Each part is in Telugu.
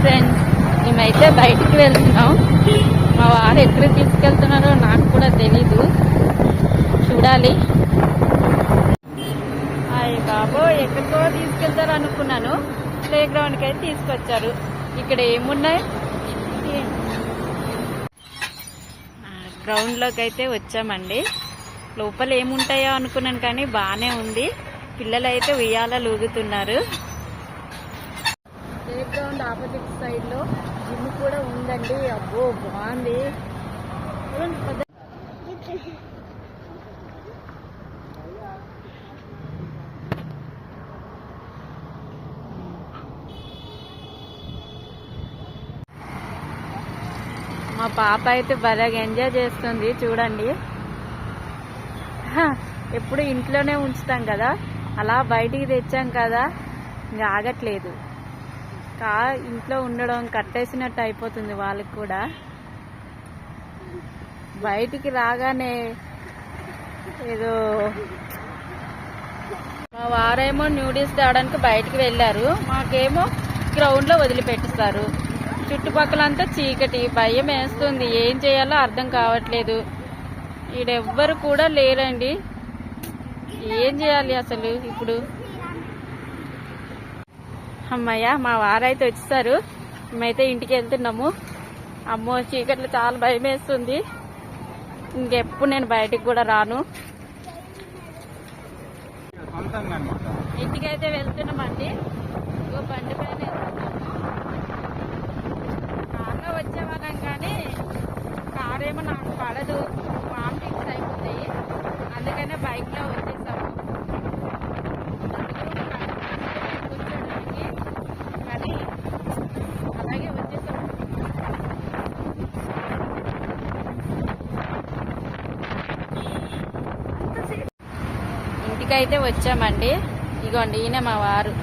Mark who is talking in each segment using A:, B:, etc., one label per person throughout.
A: ఫ్రెండ్స్, మేమైతే బయటికి వెళ్తున్నాం. మా వారు ఎక్కడికి తీసుకెళ్తున్నారో నాకు కూడా తెలీదు, చూడాలి. అయ్య బాబో, ఎక్కడికో తీసుకెళ్తారు అనుకున్నాను. ప్లే గ్రౌండ్కి అయితే తీసుకొచ్చారు. ఇక్కడ ఏమున్నాయి, గ్రౌండ్లోకి అయితే వచ్చామండి. లోపల ఏముంటాయో అనుకున్నాను కానీ బాగానే ఉంది. పిల్లలు అయితే ఉయ్యాలలు ఊగుతున్నారు. ప్లే గ్రౌండ్ ఆపోజిట్ సైడ్ లో జిమ్ కూడా ఉందండి. అబ్బో బాగుంది. మా పాప అయితే బాగా ఎంజాయ్ చేస్తుంది చూడండి. ఎప్పుడు ఇంట్లోనే ఉంచుతాం కదా, అలా బయటికి తెచ్చాం కదా, ఇంకా ఆగట్లేదు. ఇంట్లో ఉండడం కట్టేసినట్టు అయిపోతుంది వాళ్ళకి కూడా. బయటికి రాగానే ఏదో, మా వారేమో న్యూడిల్స్ తేవడానికి బయటికి వెళ్ళారు, మాకేమో గ్రౌండ్లో వదిలిపెట్టిస్తారు. చుట్టుపక్కలంతా చీకటి, భయం వేస్తుంది. ఏం చేయాలో అర్థం కావట్లేదు. ఈడెవ్వరు కూడా లేరండి. ఏం చేయాలి అసలు ఇప్పుడు? అమ్మయ్య, మా వారైతే వచ్చేసారు. మేమైతే ఇంటికి వెళ్తున్నాము. అమ్మో, చీకట్లు చాలా భయం వేస్తుంది. ఇంకెప్పుడు నేను బయటికి కూడా రాను. ఇంటికైతే వెళ్తున్నామండి. ఇంకో బండి పైన కార్లో వచ్చేవాళ్ళం కానీ కారేమో నాకు పడదు, వామిటింగ్స్ అయిపోతాయి. అందుకనే బైక్లో వచ్చేసాము. కానీ అలాగే వచ్చేసాము. ఇంటికైతే వచ్చామండి. ఇగోండి, ఈయన మా వారు.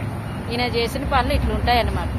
A: ఈయన చేసిన పనులు ఇట్లుంటాయి అన్నమాట.